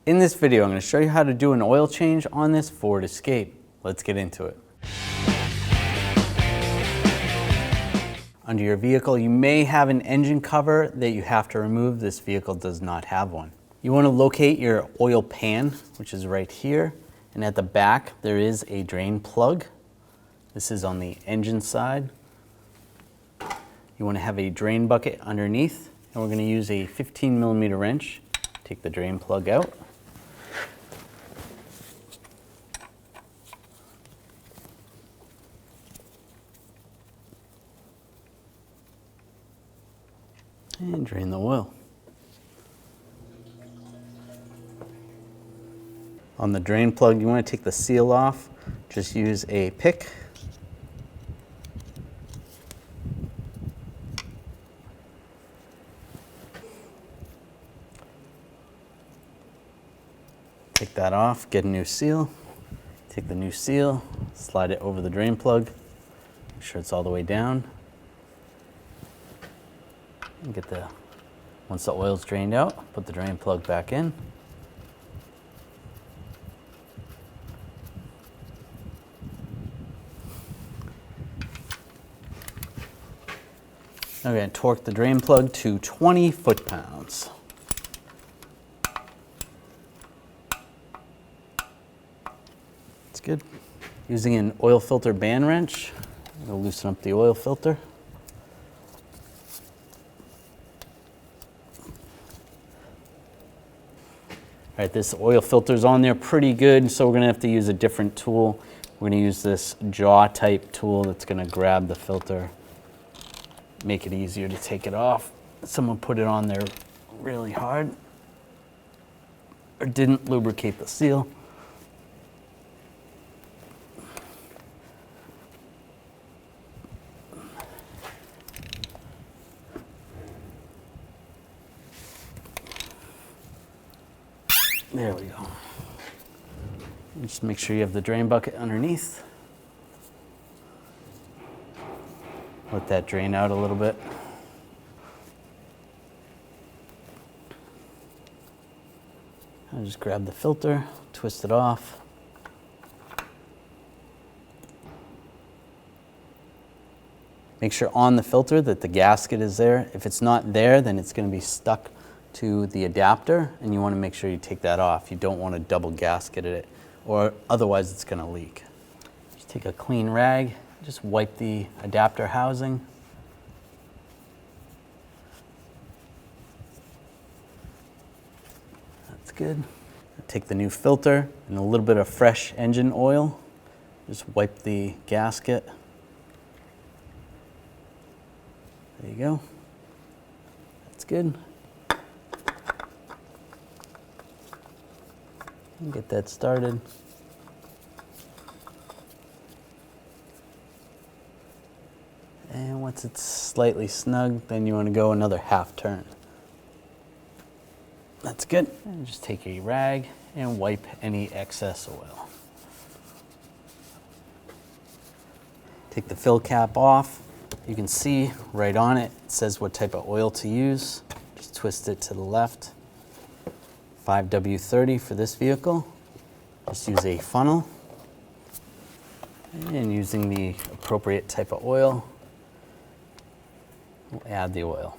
In this video, I'm going to show you how to do an oil change on this Ford Escape. Let's get into it. Under your vehicle, you may have an engine cover that you have to remove. This vehicle does not have one. You want to locate your oil pan, which is right here. And at the back, there is a drain plug. This is on the engine side. You want to have a drain bucket underneath. And we're going to use a 15mm wrench. Take the drain plug out. And drain the oil. On the drain plug, you want to take the seal off. Just use a pick. Take that off, get a new seal. Take the new seal, slide it over the drain plug. Make sure it's all the way down. And once the oil's drained out, put the drain plug back in. Now we're going to torque the drain plug to 20 foot-pounds. That's good. Using an oil filter band wrench, we'll loosen up the oil filter. All right, this oil filter's on there pretty good, so we're gonna have to use a different tool. We're gonna use this jaw type tool that's gonna grab the filter, make it easier to take it off. Someone put it on there really hard or didn't lubricate the seal. There we go. Just make sure you have the drain bucket underneath. Let that drain out a little bit. I'll just grab the filter, twist it off. Make sure on the filter that the gasket is there. If it's not there, then it's going to be stuck to the adapter, and you want to make sure you take that off. You don't want to double gasket it, or otherwise it's going to leak. Just take a clean rag, just wipe the adapter housing. That's good. Take the new filter and a little bit of fresh engine oil. Just wipe the gasket. There you go. That's good. Get that started. And once it's slightly snug, then you want to go another half turn. That's good. And just take a rag and wipe any excess oil. Take the fill cap off. You can see right on it, it says what type of oil to use. Just twist it to the left. 5W30 for this vehicle. Just use a funnel and using the appropriate type of oil, we'll add the oil.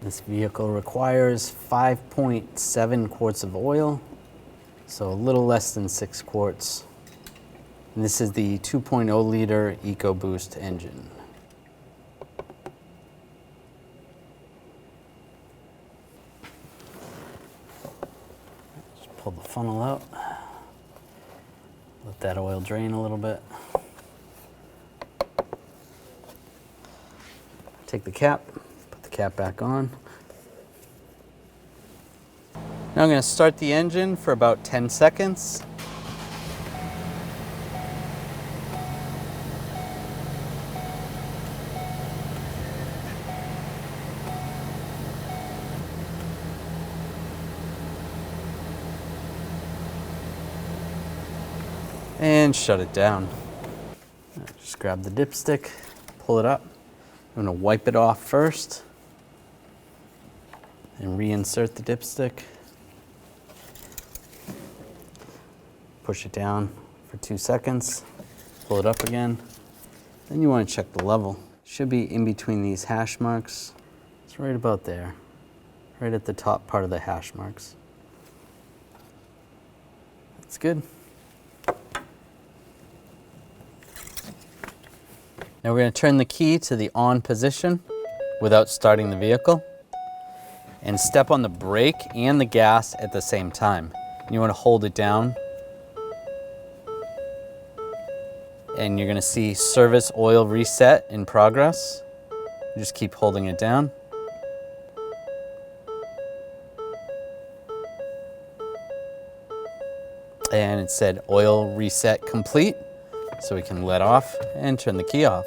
This vehicle requires 5.7 quarts of oil, so a little less than 6 quarts. And this is the 2.0 liter EcoBoost engine. Pull the funnel out, let that oil drain a little bit. Take the cap, put the cap back on. Now I'm going to start the engine for about 10 seconds. And shut it down. Just grab the dipstick, pull it up. I'm going to wipe it off first and reinsert the dipstick. push it down for 2 seconds, pull it up again. Then you want to check the level. Should be in between these hash marks. It's right about there, right at the top part of the hash marks. That's good. Now we're going to turn the key to the on position without starting the vehicle and step on the brake and the gas at the same time. You want to hold it down and you're going to see service oil reset in progress. You just keep holding it down. And it said oil reset complete, so we can let off and turn the key off.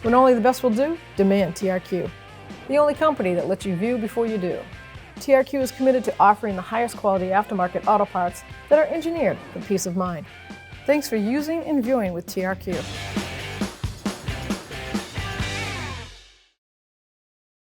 When only the best will do, demand TRQ. The only company that lets you view before you do. TRQ is committed to offering the highest quality aftermarket auto parts that are engineered for peace of mind. Thanks for using and viewing with TRQ.